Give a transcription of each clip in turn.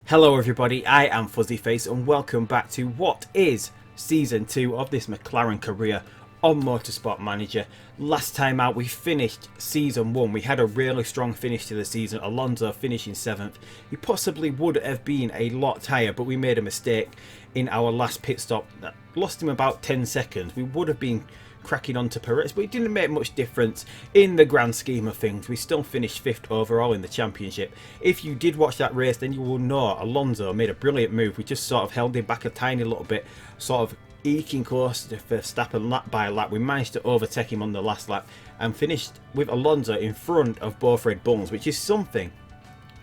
Hello everybody, I am Fuzzyface and welcome back to what is Season 2 of this McLaren career on Motorsport Manager. Last time out we finished Season 1, we had a really strong finish to the season, Alonso finishing 7th. He possibly would have been a lot higher, but we made a mistake in our last pit stop that lost him about 10 seconds. We would have been cracking on to Prix, but it didn't make much difference in the grand scheme of things. We still finished 5th overall in the championship. If you did watch that race, then you will know Alonso made a brilliant move. We just sort of held him back a tiny little bit, sort of eking close to Verstappen lap by lap. We managed to overtake him on the last lap and finished with Alonso in front of both Red Bulls, which is something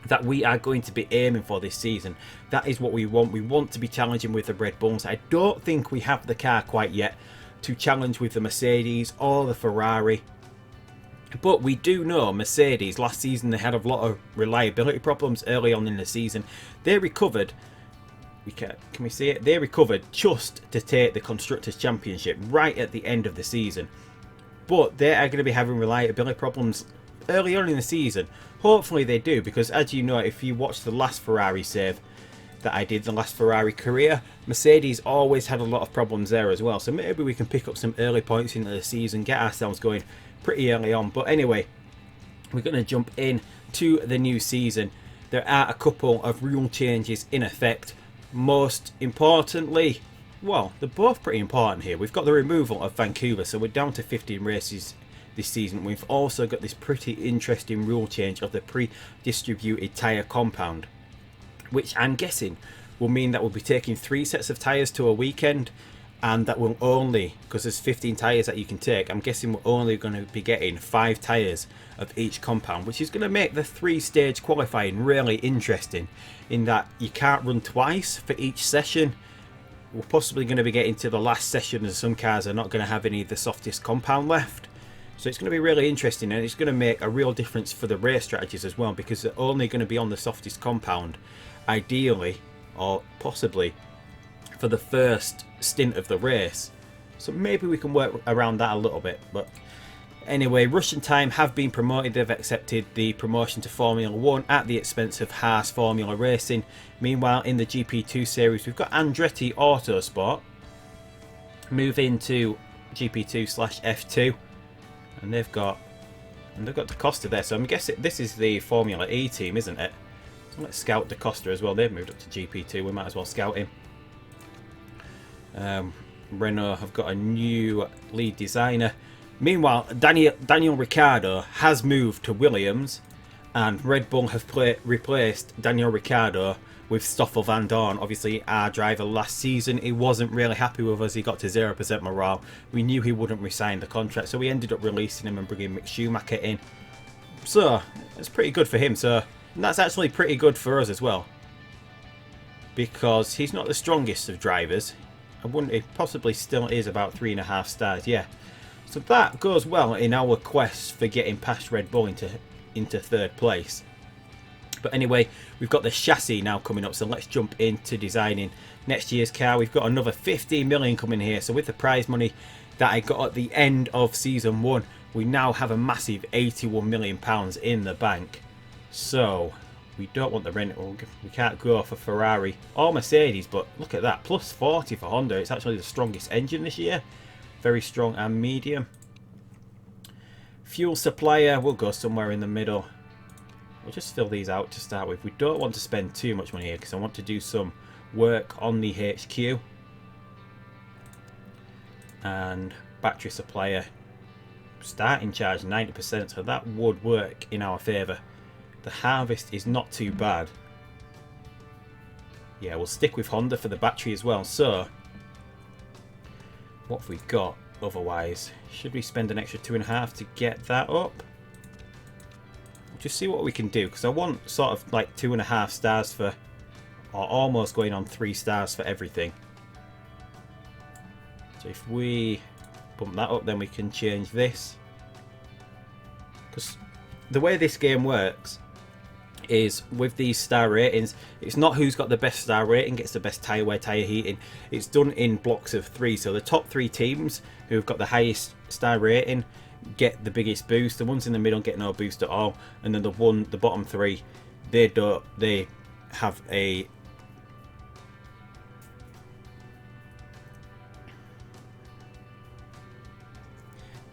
that we are going to be aiming for this season. That is what we want. We want to be challenging with the Red Bulls. I don't think we have the car quite yet to challenge with the Mercedes or the Ferrari, but we do know Mercedes last season, they had a lot of reliability problems early on in the season. They recovered, can we see it? They recovered just to take the Constructors' Championship right at the end of the season, but they are going to be having reliability problems early on in the season. Hopefully they do, because as you know, if you watch the last Ferrari save that I did, the last Ferrari career, Mercedes always had a lot of problems there as well. So maybe we can pick up some early points into the season, get ourselves going pretty early on. But anyway, we're going to jump in to the new season. There are a couple of rule changes in effect. Most importantly, well, they're both pretty important here. We've got the removal of Vancouver, so we're down to 15 races this season. We've also got this pretty interesting rule change of the pre-distributed tyre compound, which I'm guessing will mean that we'll be taking 3 sets of tyres to a weekend, and that will only, because there's 15 tyres that you can take, I'm guessing we're only going to be getting 5 tyres of each compound, which is going to make the 3-stage qualifying really interesting, in that you can't run twice for each session. We're possibly going to be getting to the last session and some cars are not going to have any of the softest compound left. So it's going to be really interesting, and it's going to make a real difference for the race strategies as well, because they're only going to be on the softest compound, ideally, or possibly for the first stint of the race. So maybe we can work around that a little bit. But anyway, Russian Time have been promoted. They've accepted the promotion to Formula 1 at the expense of Haas Formula Racing. Meanwhile, in the GP2 series, we've got Andretti Autosport move into GP2/F2, and they've got Da Costa there. So I'm guessing this is the Formula E team, isn't it? Let's scout Da Costa as well. They've moved up to GP2. We might as well scout him. Renault have got a new lead designer. Meanwhile, Daniel Ricciardo has moved to Williams, and Red Bull have replaced Daniel Ricciardo with Stoffel Van Dorn. Obviously, our driver last season, he wasn't really happy with us. He got to 0% morale. We knew he wouldn't resign the contract, so we ended up releasing him and bringing Mick Schumacher in. So, it's pretty good for him. So, and that's actually pretty good for us as well, because he's not the strongest of drivers. He possibly still is about 3.5 stars, yeah. So that goes well in our quest for getting past Red Bull into 3rd place. But anyway, we've got the chassis now coming up, so let's jump into designing next year's car. We've got another 15 million coming here, so with the prize money that I got at the end of Season 1, we now have a massive 81 million pounds in the bank. So we don't want the rental. We can't go for Ferrari or Mercedes, but look at that, plus 40 for Honda. It's actually the strongest engine this year. Very strong and medium. Fuel supplier, we'll go somewhere in the middle. We'll just fill these out to start with. We don't want to spend too much money here, because I want to do some work on the HQ. And battery supplier, starting charge 90%, so that would work in our favour. The harvest is not too bad. Yeah, we'll stick with Honda for the battery as well. So, what have we got otherwise? Should we spend an extra 2.5 to get that up? We'll just see what we can do, because I want sort of like 2.5 stars for, or almost going on 3 stars for everything. So if we bump that up, then we can change this. Because the way this game works is with these star ratings, it's not who's got the best star rating gets the best tyre wear, tyre heating. It's done in blocks of 3, so the top 3 teams who've got the highest star rating get the biggest boost. The ones in the middle get no boost at all, and then the bottom 3, they have a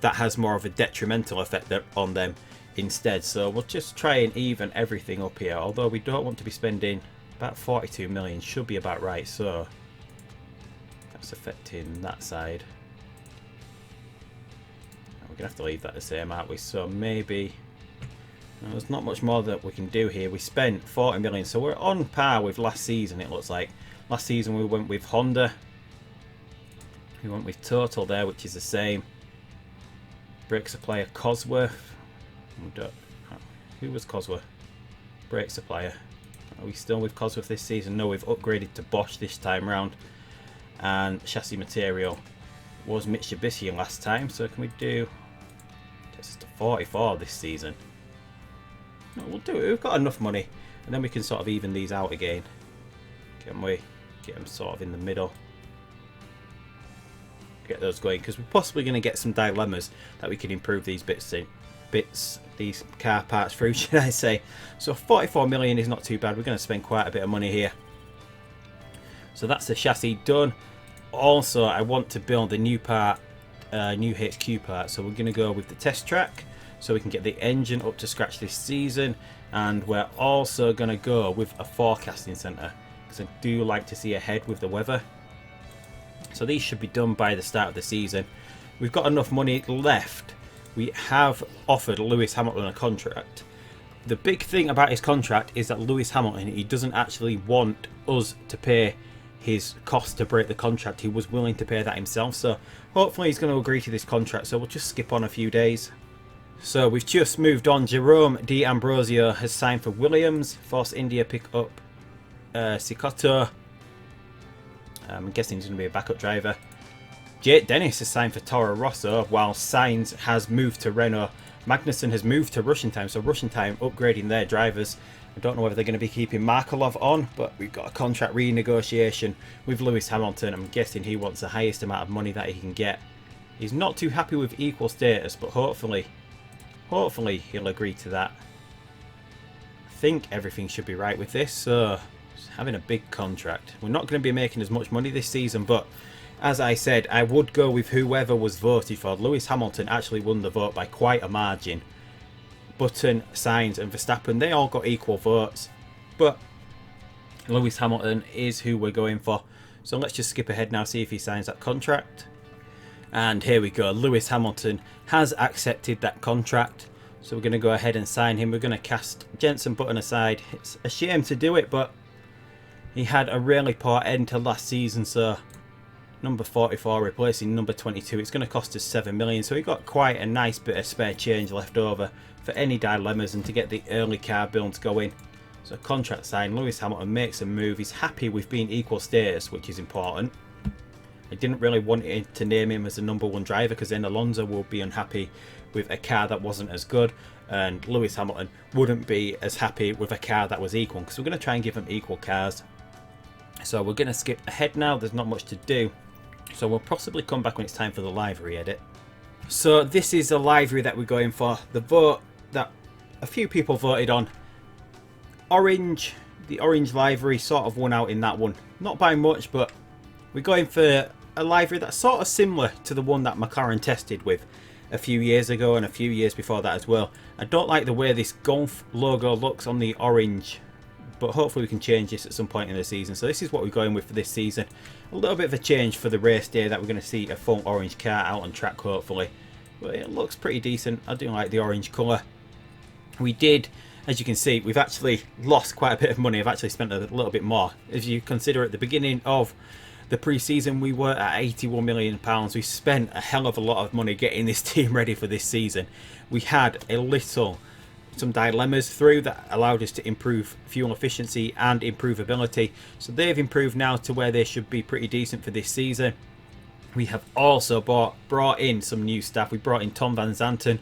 that has more of a detrimental effect on them instead. So we'll just try and even everything up here, although we don't want to be spending about 42 million, should be about right. So that's affecting that side. We're gonna have to leave that the same, aren't we? So maybe there's not much more that we can do here. We spent 40 million, so we're on par with last season. It looks like last season we went with Honda, we went with Total there, which is the same. Brake supplier Cosworth. Who was Cosworth? Brake supplier. Are we still with Cosworth this season? No, we've upgraded to Bosch this time round. And chassis material was Mitsubishi last time. So can we do just a 44 this season? No, we'll do it. We've got enough money, and then we can sort of even these out again. Can we get them sort of in the middle? Get those going, because we're possibly going to get some dilemmas that we can improve these these car parts through, should I say. So 44 million is not too bad. We're going to spend quite a bit of money here. So that's the chassis done. Also, I want to build a new part, new HQ part. So we're going to go with the test track, so we can get the engine up to scratch this season. And we're also going to go with a forecasting centre, because I do like to see ahead with the weather. So these should be done by the start of the season. We've got enough money left. We have offered Lewis Hamilton a contract. The big thing about his contract is that Lewis Hamilton, he doesn't actually want us to pay his cost to break the contract. He was willing to pay that himself. So hopefully he's going to agree to this contract. So we'll just skip on a few days. So we've just moved on. Jerome D'Ambrosio has signed for Williams. Force India pick up Cicotto. I'm guessing he's going to be a backup driver. Jake Dennis has signed for Toro Rosso, while Sainz has moved to Renault. Magnussen has moved to Russian Time, so Russian Time upgrading their drivers. I don't know whether they're going to be keeping Markelov on, but we've got a contract renegotiation with Lewis Hamilton. I'm guessing he wants the highest amount of money that he can get. He's not too happy with equal status, but hopefully he'll agree to that. I think everything should be right with this. So having a big contract. We're not going to be making as much money this season, but as I said, I would go with whoever was voted for. Lewis Hamilton actually won the vote by quite a margin. Button, Sainz and Verstappen, they all got equal votes, but Lewis Hamilton is who we're going for. So let's just skip ahead now, see if he signs that contract. And here we go. Lewis Hamilton has accepted that contract. So we're going to go ahead and sign him. We're going to cast Jenson Button aside. It's a shame to do it, but he had a really poor end to last season, so number 44 replacing number 22, it's going to cost us 7 million. So he got quite a nice bit of spare change left over for any dilemmas and to get the early car builds going. So contract signed. Lewis Hamilton makes a move. He's happy with being equal status, which is important. I didn't really want to name him as the #1 driver, because then Alonso will be unhappy with a car that wasn't as good, and Lewis Hamilton wouldn't be as happy with a car that was equal, because we're going to try and give him equal cars. So we're going to skip ahead now. There's not much to do, so we'll possibly come back when it's time for the livery edit. So this is the livery that we're going for. The vote that a few people voted on, orange, the orange livery sort of won out in that one. Not by much, but we're going for a livery that's sort of similar to the one that McLaren tested with a few years ago and a few years before that as well. I don't like the way this Golf logo looks on the orange, but hopefully we can change this at some point in the season. So this is what we're going with for this season. A little bit of a change for the race day, that we're going to see a full orange car out on track hopefully. But it looks pretty decent. I do like the orange colour. We did, as you can see, we've actually lost quite a bit of money. I've actually spent a little bit more. If you consider at the beginning of the pre-season we were at £81 million. We spent a hell of a lot of money getting this team ready for this season. We had some dilemmas through that allowed us to improve fuel efficiency and improvability. So they've improved now to where they should be pretty decent for this season. We have also brought in some new staff. We brought in Tom Van Zanten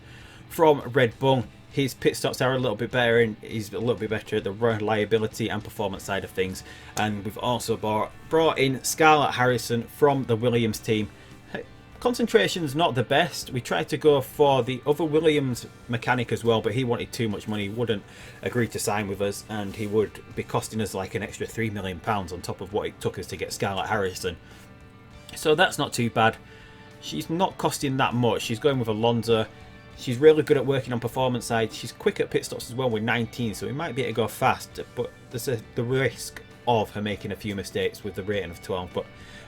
from Red Bull. His pit stops are a little bit better, and he's a little bit better at the reliability and performance side of things. And we've also brought in Scarlett Harrison from the Williams team. Concentration's not the best. We tried to go for the other Williams mechanic as well, but he wanted too much money. He wouldn't agree to sign with us, and he would be costing us like an extra £3 million on top of what it took us to get Scarlett Harrison. So that's not too bad. She's not costing that much. She's going with Alonso. She's really good at working on performance side. She's quick at pit stops as well with 19, so we might be able to go fast, but there's the risk of her making a few mistakes with the rating of 12, but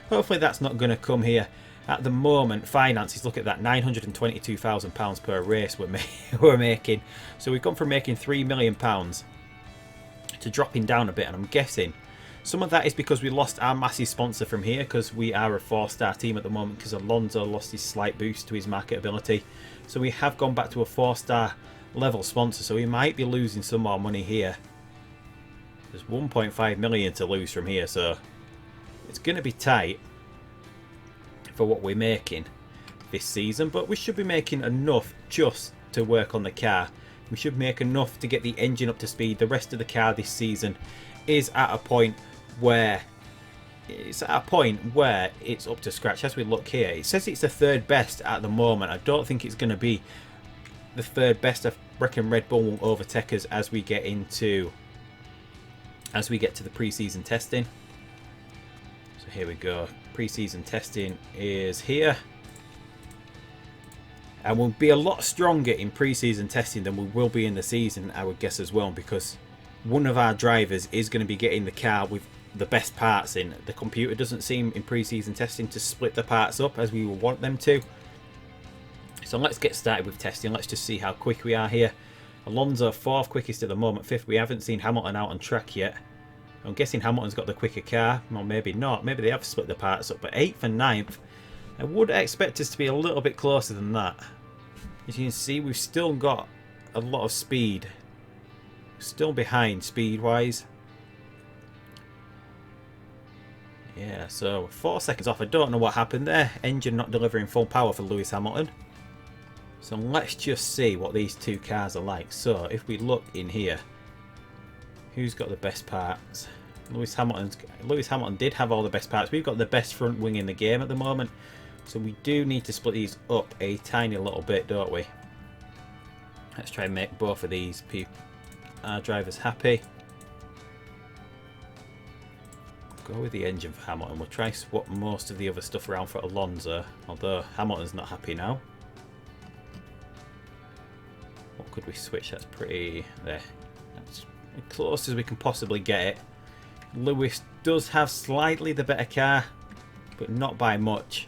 hopefully that's not going to come here. At the moment, finances, look at that, £922,000 per race we're making. So we've gone from making £3 million to dropping down a bit, and I'm guessing some of that is because we lost our massive sponsor from here, because we are a 4-star team at the moment, because Alonso lost his slight boost to his marketability. So we have gone back to a 4-star level sponsor, so we might be losing some more money here. There's 1.5 million to lose from here, so it's going to be tight for what we're making this season, but we should be making enough just to work on the car. We should make enough to get the engine up to speed. The rest of the car this season is at a point where it's up to scratch. As we look here, it says it's the 3rd best at the moment. I don't think it's going to be the 3rd best. I reckon Red Bull will overtake us as we get to the pre-season testing. So here we go. Pre-season testing is here, and we'll be a lot stronger in pre-season testing than we will be in the season, I would guess as well, because one of our drivers is going to be getting the car with the best parts in. The computer doesn't seem in pre-season testing to split the parts up as we would want them to. So let's get started with testing. Let's just see how quick we are here. Alonso 4th quickest at the moment, 5th. We haven't seen Hamilton out on track yet. I'm guessing Hamilton's got the quicker car. Well, maybe not. Maybe they have split the parts up. But 8th and 9th, I would expect us to be a little bit closer than that. As you can see, we've still got a lot of speed. Still behind speed-wise. Yeah, so 4 seconds off. I don't know what happened there. Engine not delivering full power for Lewis Hamilton. So let's just see what these two cars are like. So if we look in here, who's got the best parts? Lewis Hamilton did have all the best parts. We've got the best front wing in the game at the moment. So we do need to split these up a tiny little bit, don't we? Let's try and make both of these our drivers happy. Go with the engine for Hamilton. We'll try swap most of the other stuff around for Alonso, although Hamilton's not happy now. What could we switch? That's pretty there. That's as close as we can possibly get it. Lewis does have slightly the better car, but not by much.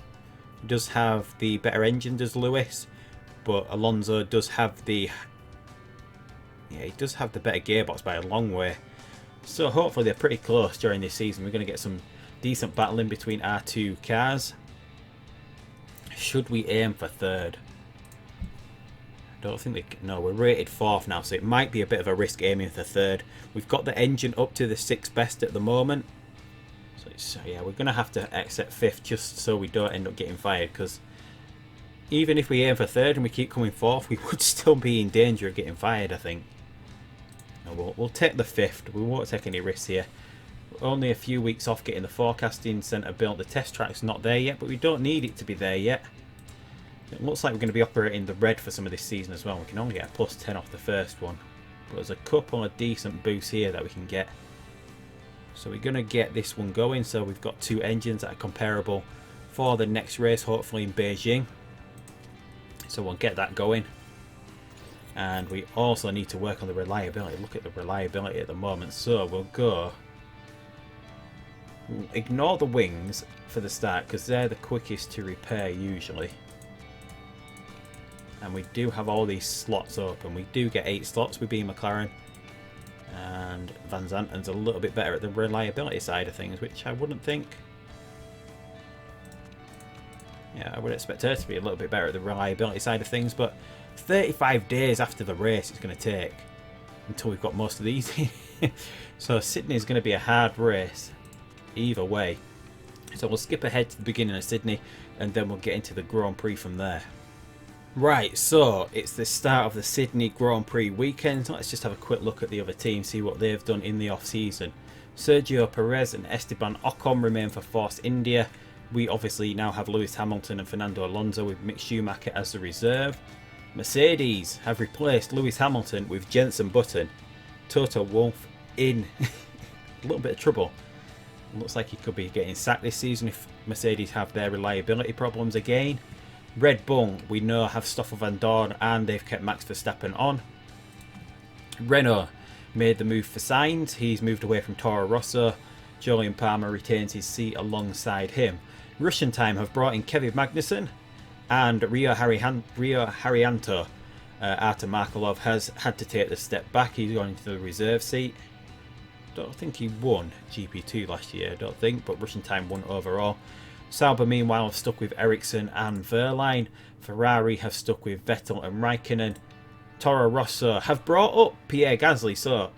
He does have the better engine, does Lewis, but Alonso does have the he does have the better gearbox by a long way. So hopefully they're pretty close during this season. We're going to get some decent battling between our two cars. Should we aim for 3rd? I don't think no, we're rated 4th now, so it might be a bit of a risk aiming for 3rd. We've got the engine up to the 6th best at the moment. So yeah, we're going to have to accept 5th just so we don't end up getting fired, because even if we aim for 3rd and we keep coming 4th, we would still be in danger of getting fired, I think. No, we'll take the 5th. We won't take any risks here. We're only a few weeks off getting the forecasting centre built. The test track's not there yet, but we don't need it to be there yet. It looks like we're going to be operating the red for some of this season as well. We can only get a +10 off the first one, but there's a couple of decent boosts here that we can get. So we're going to get this one going. So we've got 2 engines that are comparable for the next race, hopefully in Beijing. So we'll get that going. And we also need to work on the reliability. Look at the reliability at the moment. So we'll go... ignore the wings for the start, because they're the quickest to repair usually. And we do have all these slots open. We do get 8 slots with being McLaren. And Van Zanten's a little bit better at the reliability side of things, which I wouldn't think. Yeah, I would expect her to be a little bit better at the reliability side of things, but 35 days after the race it's going to take until we've got most of these. So Sydney's going to be a hard race either way. So we'll skip ahead to the beginning of Sydney and then we'll get into the Grand Prix from there. Right, so it's the start of the Sydney Grand Prix weekend. Let's just have a quick look at the other teams, see what they've done in the off-season. Sergio Perez and Esteban Ocon remain for Force India. We obviously now have Lewis Hamilton and Fernando Alonso with Mick Schumacher as the reserve. Mercedes have replaced Lewis Hamilton with Jenson Button. Toto Wolff in a little bit of trouble. Looks like he could be getting sacked this season if Mercedes have their reliability problems again. Red Bull, we know, have Stoffel van Dorn and they've kept Max Verstappen on. Renault made the move for Sainz. He's moved away from Toro Rosso. Julian Palmer retains his seat alongside him. Russian Time have brought in Kevin Magnussen, and Rio Haryanto. Artur Markelov has had to take the step back. He's gone into the reserve seat. Don't think he won GP2 last year, I don't think, but Russian Time won overall. Sauber meanwhile have stuck with Ericsson and Wehrlein. Ferrari have stuck with Vettel and Raikkonen. Toro Rosso have brought up Pierre Gasly, so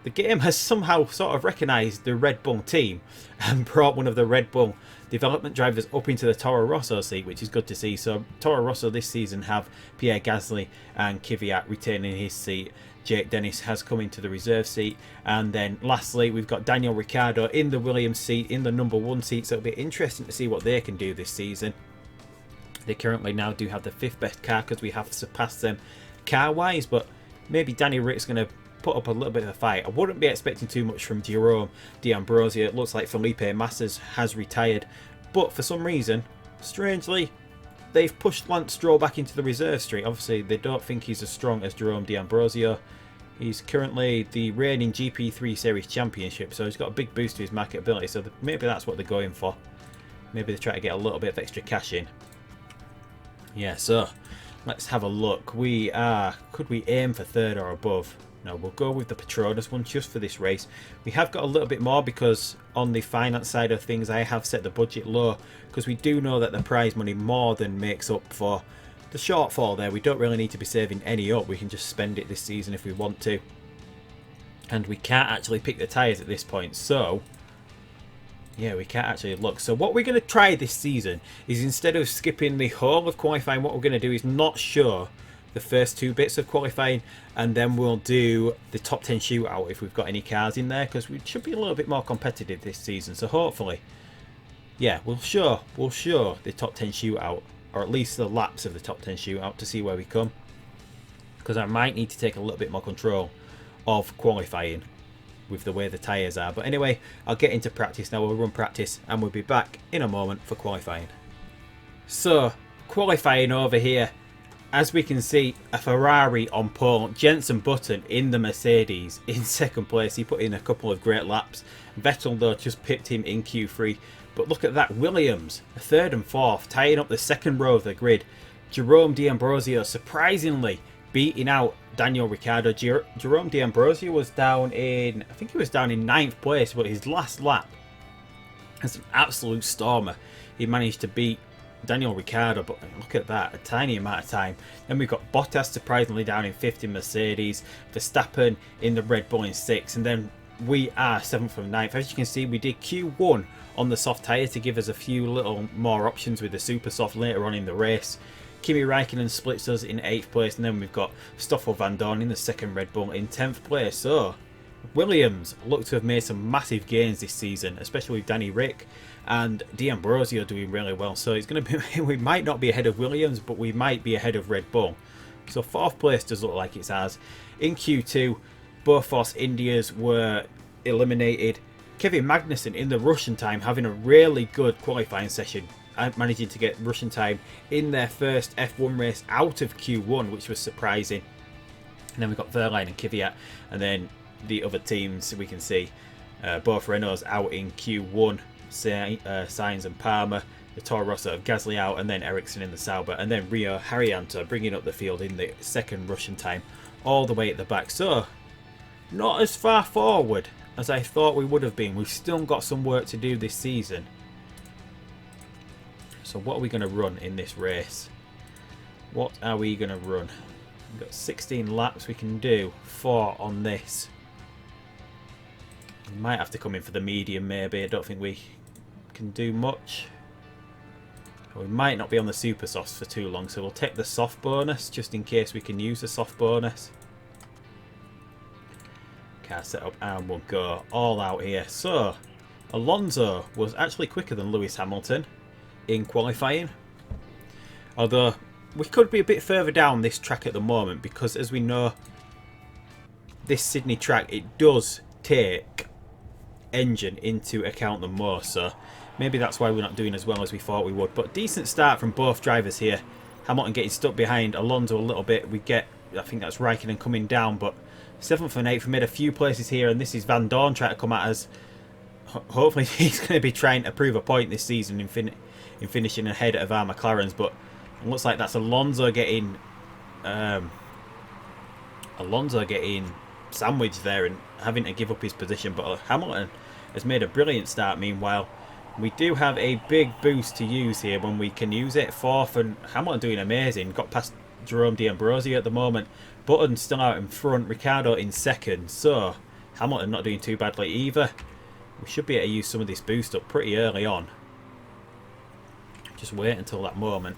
the game has somehow sort of recognised the Red Bull team and brought one of the Red Bull development drivers up into the Toro Rosso seat, which is good to see. So Toro Rosso this season have Pierre Gasly and Kvyat retaining his seat. Jake Dennis has come into the reserve seat, and then lastly we've got Daniel Ricciardo in the Williams seat, in the number 1 seat, so it'll be interesting to see what they can do this season. They currently now do have the 5th best car because we have surpassed them car wise, but maybe Danny Rick's going to put up a little bit of a fight. I wouldn't be expecting too much from Jerome D'Ambrosio. It looks like Felipe Massa's has retired, but for some reason, strangely, they've pushed Lance Stroll back into the reserve street. Obviously, they don't think he's as strong as Jerome D'Ambrosio. He's currently the reigning GP3 Series Championship, so he's got a big boost to his marketability, so maybe that's what they're going for. Maybe they try to get a little bit of extra cash in. Yeah, so let's have a look. Could we aim for 3rd or above? No, we'll go with the Petronas one just for this race. We have got a little bit more because on the finance side of things, I have set the budget low because we do know that the prize money more than makes up for the shortfall there. We don't really need to be saving any up. We can just spend it this season if we want to. And we can't actually pick the tyres at this point, so yeah, we can't actually look. So what we're going to try this season is, instead of skipping the whole of qualifying, what we're going to do is not show the first 2 bits of qualifying, and then we'll do the top 10 shootout if we've got any cars in there, because we should be a little bit more competitive this season. So hopefully, yeah, we'll show the top 10 shootout, or at least the laps of the top 10 shootout, to see where we come, because I might need to take a little bit more control of qualifying with the way the tyres are. But anyway, I'll get into practice now. We'll run practice and we'll be back in a moment for qualifying. So qualifying over here, as we can see, a Ferrari on pole, Jenson Button in the Mercedes in 2nd place. He put in a couple of great laps. Vettel though just pipped him in Q3. But look at that, Williams, 3rd and 4th, tying up the 2nd row of the grid. Jerome D'Ambrosio surprisingly beating out Daniel Ricciardo. Jerome D'Ambrosio was down in, I think he was down in 9th place, but his last lap as an absolute stormer, he managed to beat Daniel Ricciardo. But look at that, a tiny amount of time. Then we've got Bottas surprisingly down in 5th in Mercedes, Verstappen in the Red Bull in 6th, and then we are 7th from 9th. As you can see, we did Q1 on the soft tyre to give us a few little more options with the super soft later on in the race. Kimi Raikkonen splits us in 8th place, and then we've got Stoffel van Dorn in the 2nd Red Bull in 10th place. So Williams look to have made some massive gains this season, especially with Danny Rick and D'Ambrosio doing really well. So it's going to be, we might not be ahead of Williams, but we might be ahead of Red Bull. So 4th place does look like it's ours. In Q2, both Force Indias were eliminated. Kevin Magnussen in the Russian Time having a really good qualifying session, managing to get Russian Time in their first F1 race out of Q1, which was surprising. And then we've got Wehrlein and Kvyat, and then the other teams we can see both Renaults out in Q1, Sainz and Palmer, the Toro Rosso of Gasly out, and then Ericsson in the Sauber, and then Rio Haryanto bringing up the field in the 2nd Russian Time all the way at the back. So not as far forward as I thought we would have been. We've still got some work to do this season. So what are we going to run in this race? What are we going to run? We've got 16 laps we can do, 4 on this. We might have to come in for the medium maybe. I don't think we can do much. We might not be on the super softs for too long, so we'll take the soft bonus just in case we can use the soft bonus. Car setup and we'll go all out here. So Alonso was actually quicker than Lewis Hamilton. in qualifying. Although we could be a bit further down this track at the moment, because as we know, this Sydney track, it does take engine into account the most, so maybe that's why we're not doing as well as we thought we would. But decent start from both drivers here. Hamilton getting stuck behind Alonso a little bit. We get, I think that's Raikkonen coming down, but 7th and 8th made a few places here, and this is Van Dorn trying to come at us. Hopefully he's going to be trying to prove a point this season in finishing ahead of our McLarens, but it looks like that's Alonso getting sandwiched there and having to give up his position. But Hamilton has made a brilliant start. Meanwhile, we do have a big boost to use here when we can use it. 4th, and Hamilton doing amazing. Got past Jerome D'Ambrosio at the moment. Button still out in front. Ricciardo in 2nd. So Hamilton not doing too badly either. We should be able to use some of this boost up pretty early on. Just wait until that moment.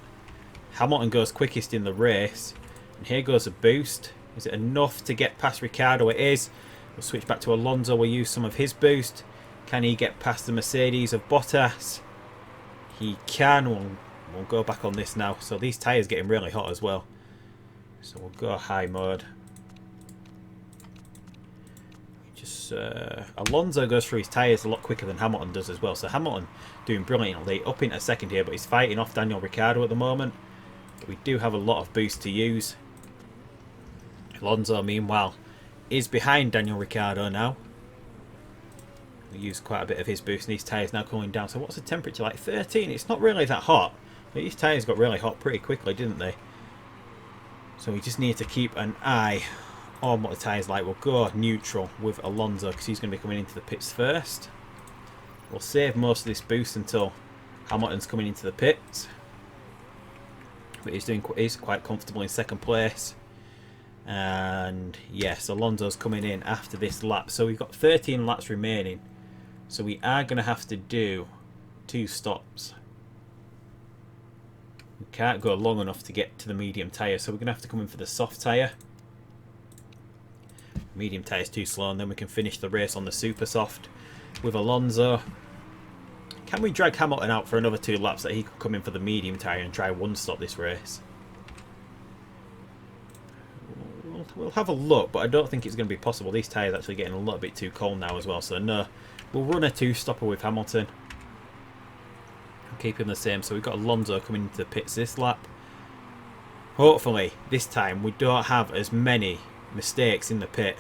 Hamilton goes quickest in the race. And here goes a boost. Is it enough to get past Ricciardo? It is. We'll switch back to Alonso. We'll use some of his boost. Can he get past the Mercedes of Bottas? He can. We'll go back on this now. So these tyres getting really hot as well. So we'll go high mode. Just Alonso goes through his tyres a lot quicker than Hamilton does as well. So Hamilton doing brilliantly. Up into 2nd here, but he's fighting off Daniel Ricciardo at the moment. But we do have a lot of boost to use. Alonso, meanwhile, is behind Daniel Ricciardo now. We used quite a bit of his boost, and these tyres now cooling down. So what's the temperature like? 13. It's not really that hot. But these tyres got really hot pretty quickly, didn't they? So we just need to keep an eye on what the tyres like. We'll go neutral with Alonso because he's going to be coming into the pits first. We'll save most of this boost until Hamilton's coming into the pits. But he's quite comfortable in 2nd place. And yes, Alonso's coming in after this lap. So we've got 13 laps remaining. So we are going to have to do 2 stops. We can't go long enough to get to the medium tyre. So we're going to have to come in for the soft tyre. Medium tyre's too slow, and then we can finish the race on the super soft with Alonso. Can we drag Hamilton out for another 2 laps that he could come in for the medium tyre and try 1 stop this race? We'll have a look, but I don't think it's going to be possible. These tyres are actually getting a little bit too cold now as well, so no. We'll run a 2-stopper with Hamilton. Keep him the same. So we've got Alonso coming into the pits this lap. Hopefully, this time we don't have as many mistakes in the pit.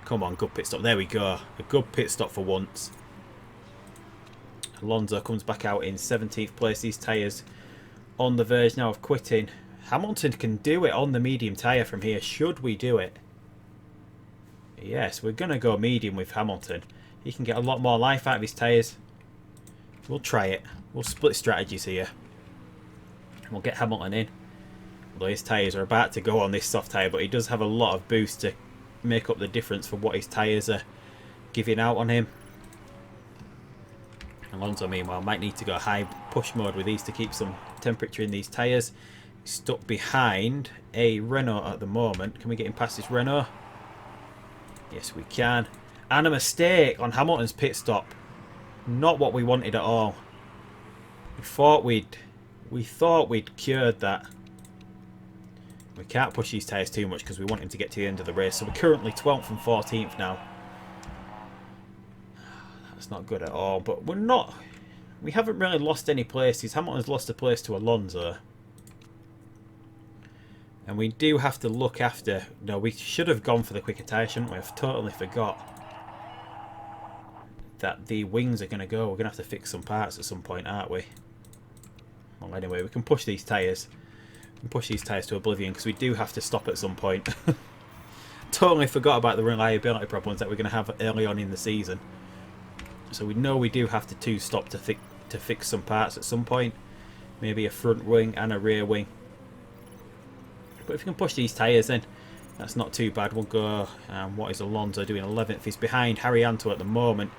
Come on, good pit stop. There we go. A good pit stop for once. Alonso comes back out in 17th place. These tyres on the verge now of quitting. Hamilton can do it on the medium tyre from here. Should we do it? Yes, we're going to go medium with Hamilton. He can get a lot more life out of his tyres. We'll try it. We'll split strategies here. We'll get Hamilton in. Although his tyres are about to go on this soft tyre, but he does have a lot of boost to make up the difference for what his tyres are giving out on him. Alonso, meanwhile, might need to go high push mode with these to keep some temperature in these tyres. He's stuck behind a Renault at the moment. Can we get him past this Renault? Yes, we can. And a mistake on Hamilton's pit stop. Not what we wanted at all. We thought we'd cured that. We can't push these tyres too much because we want him to get to the end of the race. So we're currently 12th and 14th now. That's not good at all. But we're not... We haven't really lost any places. Hamilton's lost a place to Alonso. And we do have to look after... No, we should have gone for the quicker tyre, shouldn't we? I've totally forgot that the wings are going to go. We're going to have to fix some parts at some point, aren't we? Well, anyway, we can push these tyres. We can push these tyres to oblivion because we do have to stop at some point. Totally forgot about the reliability problems that we're going to have early on in the season. So we know we do have to 2-stop to fix some parts at some point. Maybe a front wing and a rear wing. But if we can push these tyres in, that's not too bad. We'll go... what is Alonso doing? 11th. He's behind Haryanto at the moment.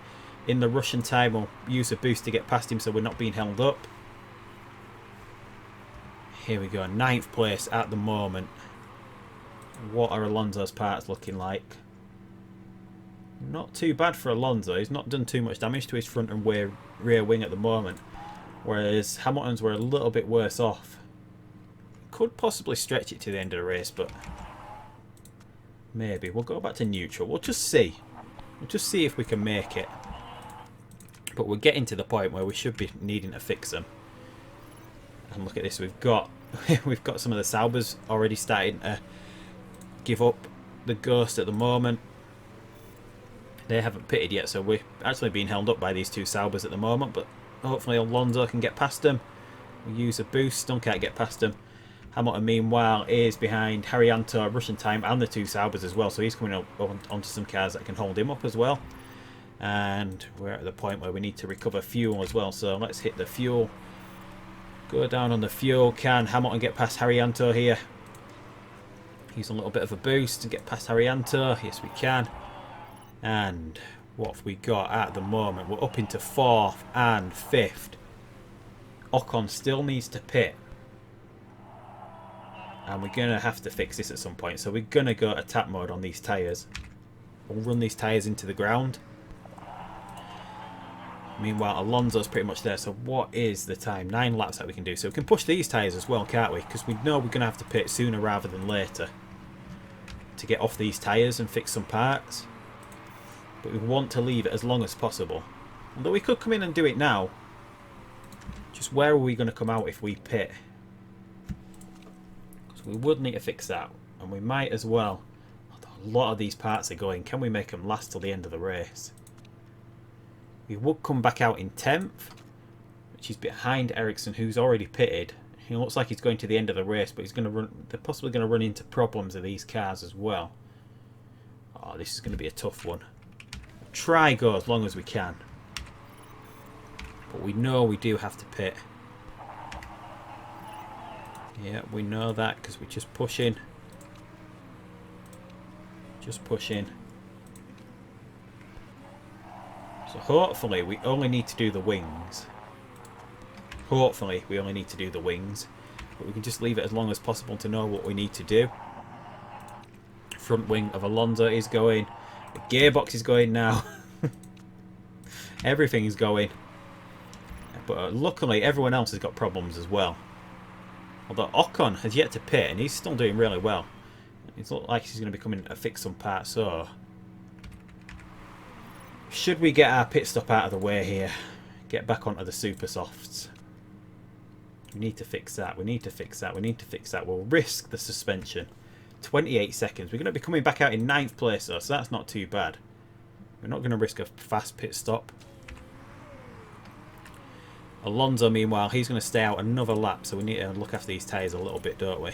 In the Russian time, we'll use a boost to get past him so we're not being held up. Here we go. 9th place at the moment. What are Alonso's parts looking like? Not too bad for Alonso. He's not done too much damage to his front and rear wing at the moment. whereas Hamilton's were a little bit worse off. Could possibly stretch it to the end of the race, but maybe. We'll go back to neutral. We'll just see. We'll just see if we can make it. But we're getting to the point where we should be needing to fix them. And look at this. We've got we've got some of the Saubers already starting to give up the ghost at the moment. They haven't pitted yet, so we're actually being held up by these two Saubers at the moment. But hopefully Alonso can get past them. We use a boost. Don't can't get past them. Hamilton, meanwhile, is behind Haryanto, Russian time, and the two Saubers as well. So he's coming up onto some cars that can hold him up as well. And we're at the point where we need to recover fuel as well. So let's hit the fuel. Go down on the fuel. Can Hamilton get past Haryanto here? Use a little bit of a boost to get past Haryanto. Yes, we can. And what have we got at the moment? We're up into 4th and 5th. Ocon still needs to pit. And we're going to have to fix this at some point. So we're going to go attack mode on these tyres. We'll run these tyres into the ground. Meanwhile, Alonso's pretty much there. So what is the time? 9 laps that we can do. So we can push these tyres as well, can't we? Because we know we're going to have to pit sooner rather than later to get off these tyres and fix some parts. But we want to leave it as long as possible. Although we could come in and do it now. Just where are we going to come out if we pit? Because we would need to fix that. And we might as well. A lot of these parts are going. Can we make them last till the end of the race? We would come back out in 10th, which is behind Ericsson, who's already pitted. He looks like he's going to the end of the race, but he's going to run. They're possibly going to run into problems of these cars as well. Oh, this is going to be a tough one. We'll try go as long as we can, but we know we do have to pit. Yeah, we know that because we're just pushing. Just pushing. So hopefully we only need to do the wings. Hopefully we only need to do the wings. But we can just leave it as long as possible to know what we need to do. Front wing of Alonso is going. The gearbox is going now. Everything is going. But luckily everyone else has got problems as well. Although Ocon has yet to pit and he's still doing really well. It looks like he's going to be coming to fix some parts. So should we get our pit stop out of the way here? Get back onto the super softs. We need to fix that. We need to fix that. We need to fix that. We'll risk the suspension. 28 seconds. We're going to be coming back out in 9th place though, so that's not too bad. We're not going to risk a fast pit stop. Alonso, meanwhile, he's going to stay out another lap, so we need to look after these tyres a little bit, don't we?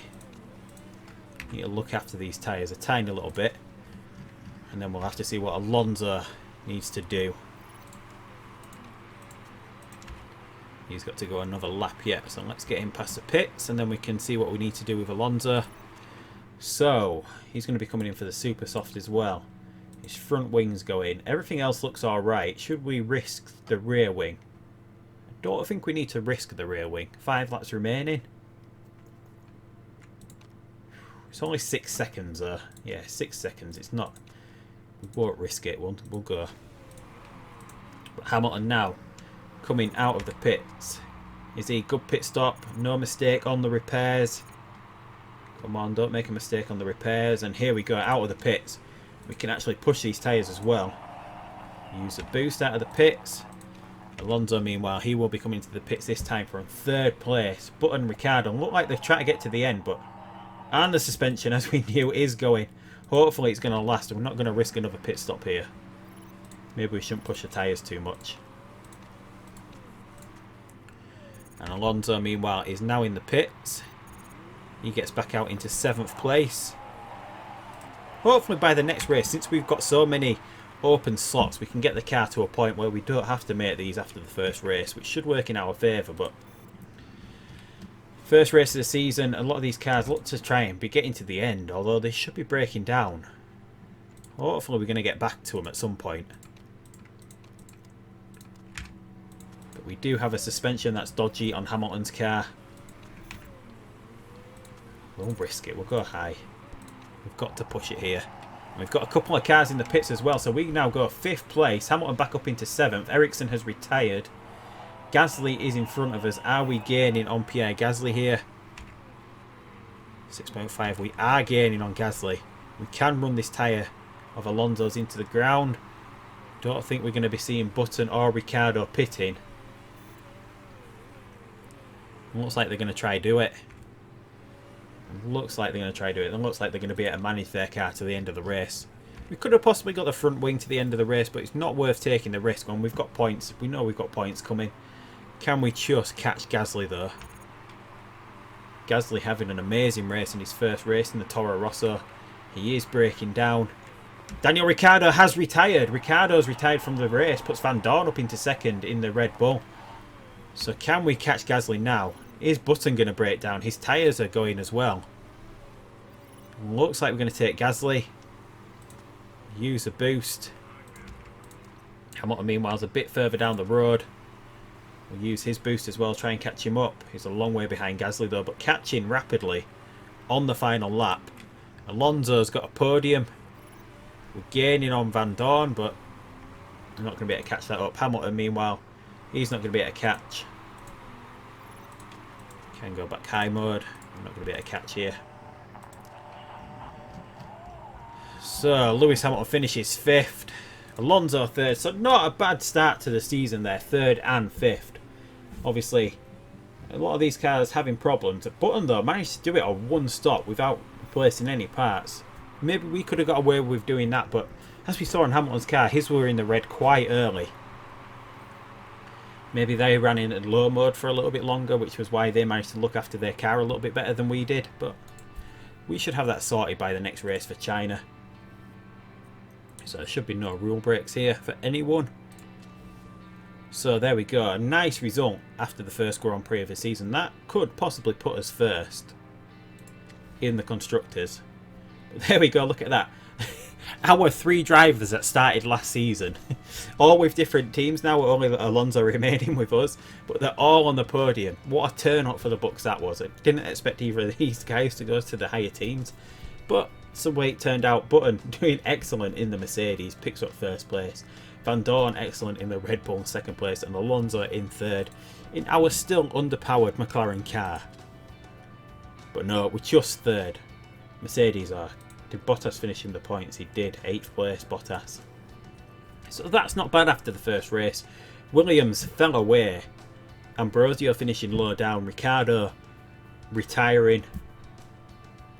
Need to look after these tyres a tiny little bit. And then we'll have to see what Alonso needs to do. He's got to go another lap yet, so let's get him past the pits and then we can see what we need to do with Alonso. So he's going to be coming in for the super soft as well. His front wing's going. Everything else looks alright. Should we risk the rear wing? I don't think we need to risk the rear wing. 5 laps remaining. It's only 6 seconds. Yeah, 6 seconds. It's not. We won't risk it. We'll go. But Hamilton now coming out of the pits. Is he good pit stop? No mistake on the repairs. Come on, don't make a mistake on the repairs. And here we go, out of the pits. We can actually push these tyres as well. Use a boost out of the pits. Alonso, meanwhile, he will be coming to the pits this time from 3rd place. Button and Ricciardo look like they're trying to get to the end, but and the suspension, as we knew, is going. Hopefully it's going to last. We're not going to risk another pit stop here. Maybe we shouldn't push the tyres too much. And Alonso, meanwhile, is now in the pits. He gets back out into 7th place. Hopefully by the next race, since we've got so many open slots, we can get the car to a point where we don't have to make these after the first race, which should work in our favour. But first race of the season, a lot of these cars look to try and be getting to the end, although they should be breaking down. Hopefully we're going to get back to them at some point. But we do have a suspension that's dodgy on Hamilton's car. We'll risk it, we'll go high. We've got to push it here. And we've got a couple of cars in the pits as well, so we now go 5th place. Hamilton back up into 7th. Ericsson has retired. Gasly is in front of us. Are we gaining on Pierre Gasly here? 6.5. We are gaining on Gasly. We can run this tyre of Alonso's into the ground. Don't think we're going to be seeing Button or Ricciardo pitting. Looks like they're going to try do it. Looks like they're going to try do it. It looks like they're going to be able to manage their car to the end of the race. We could have possibly got the front wing to the end of the race, but it's not worth taking the risk on. We've got points. We know we've got points coming. Can we just catch Gasly though? Gasly having an amazing race in his first race in the Toro Rosso. He is breaking down. Daniel Ricciardo has retired. Ricciardo's retired from the race. Puts Van Dorn up into second in the Red Bull. So can we catch Gasly now? Is Button going to break down? His tyres are going as well. Looks like we're going to take Gasly. Use a boost. Hamilton meanwhile is a bit further down the road. We'll use his boost as well, try and catch him up. He's a long way behind Gasly though, but catching rapidly on the final lap. Alonso's got a podium. We're gaining on Van Dorn, but we're not going to be able to catch that up. Hamilton meanwhile, he's not going to be able to catch. Can go back high mode. I'm not going to be able to catch here. So Lewis Hamilton finishes 5th. Alonso 3rd. So not a bad start to the season there. 3rd and 5th. Obviously, a lot of these cars having problems. Button though managed to do it on one stop without replacing any parts. Maybe we could have got away with doing that, but as we saw in Hamilton's car, his were in the red quite early. Maybe they ran in low mode for a little bit longer, which was why they managed to look after their car a little bit better than we did. But we should have that sorted by the next race for China. So there should be no rule breaks here for anyone. So there we go. A nice result after the first Grand Prix of the season. That could possibly put us first in the Constructors. But there we go. Look at that. Our 3 drivers that started last season, all with different teams now, only Alonso remaining with us, but they're all on the podium. What a turn up for the books that was. I didn't expect either of these guys to go to the higher teams, but some way it turned out. Button doing excellent in the Mercedes, picks up 1st place. Van Dorn excellent in the Red Bull 2nd place, and Alonso in 3rd in our still underpowered McLaren car. But no, we're just 3rd. Mercedes are. Did Bottas finish him the points? He did. 8th place, Bottas. So that's not bad after the first race. Williams fell away. Ambrosio finishing low down. Ricciardo retiring.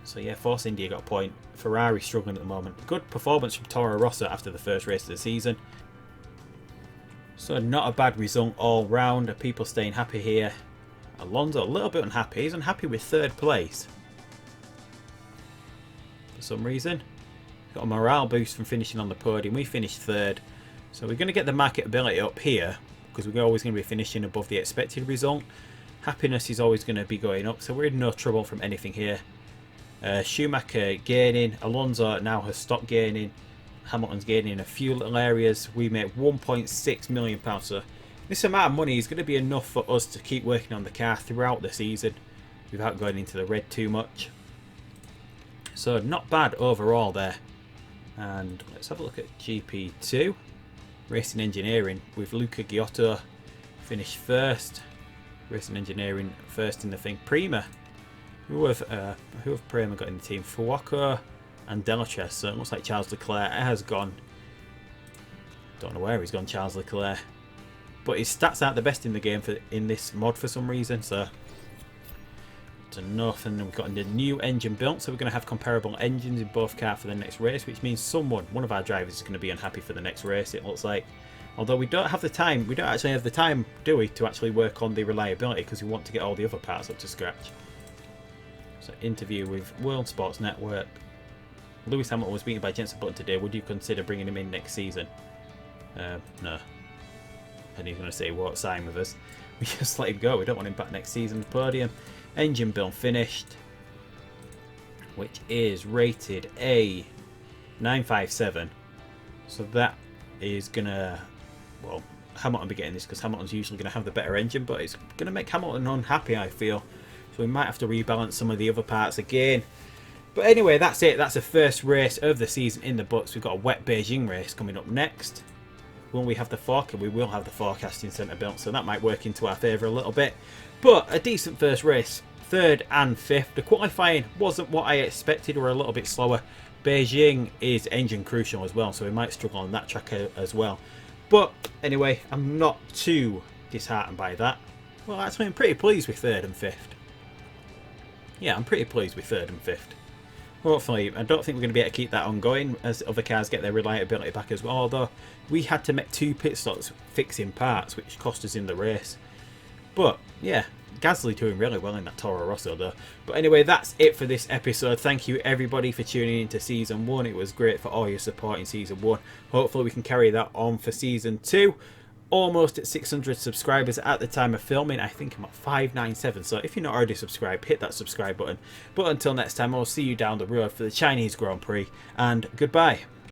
So yeah, Force India got a point. Ferrari struggling at the moment. Good performance from Toro Rosso after the first race of the season. So not a bad result all round. People staying happy here. Alonso a little bit unhappy. He's unhappy with 3rd place. For some reason. Got a morale boost from finishing on the podium. We finished 3rd. So we're going to get the marketability up here, because we're always going to be finishing above the expected result. Happiness is always going to be going up, so we're in no trouble from anything here. Schumacher gaining. Alonso now has stopped gaining. Hamilton's gaining in a few little areas. We make £1.6 million. So this amount of money is going to be enough for us to keep working on the car throughout the season without going into the red too much. So not bad overall there. And let's have a look at GP2. Racing Engineering with Luca Giotto finished 1st. Racing Engineering 1st in the thing. Prima. Who have Prima got in the team? Fuoco and Delatres. So it looks like Charles Leclerc has gone. Don't know where he's gone, Charles Leclerc. But his stats aren't the best in the game in this mod for some reason. So enough. And then we've got a new engine built, so we're going to have comparable engines in both cars for the next race, which means one of our drivers is going to be unhappy for the next race, it looks like. Although we don't have the time, do we, to actually work on the reliability, because we want to get all the other parts up to scratch. So interview with World Sports Network. Lewis Hamilton was beaten by Jenson Button today. Would you consider bringing him in next season? No. And he's going to say, won't sign with us. We just let him go. We don't want him back next season. Podium. Engine build finished, which is rated a 957. So that is gonna, well, Hamilton be getting this because Hamilton's usually going to have the better engine, but it's going to make Hamilton unhappy, I feel. So we might have to rebalance some of the other parts again. But anyway, that's it. That's the first race of the season in the books. We've got a wet Beijing race coming up next. when we have the forecast, we will have the forecasting centre built, so that might work into our favour a little bit. But a decent first race, 3rd and 5th. The qualifying wasn't what I expected, or a little bit slower. Beijing is engine crucial as well, so we might struggle on that track as well. But anyway, I'm not too disheartened by that. Well, actually, I'm pretty pleased with 3rd and 5th. Yeah, I'm pretty pleased with 3rd and 5th. Hopefully, I don't think we're going to be able to keep that ongoing as other cars get their reliability back as well. Although, we had to make 2 pit stops fixing parts, which cost us in the race. But, yeah, Gasly doing really well in that Toro Rosso though. But anyway, that's it for this episode. Thank you everybody for tuning into Season 1. It was great for all your support in Season 1. Hopefully we can carry that on for Season 2. Almost at 600 subscribers at the time of filming. I think I'm at 597. So if you're not already subscribed, hit that subscribe button. But until next time, I'll see you down the road for the Chinese Grand Prix. And goodbye.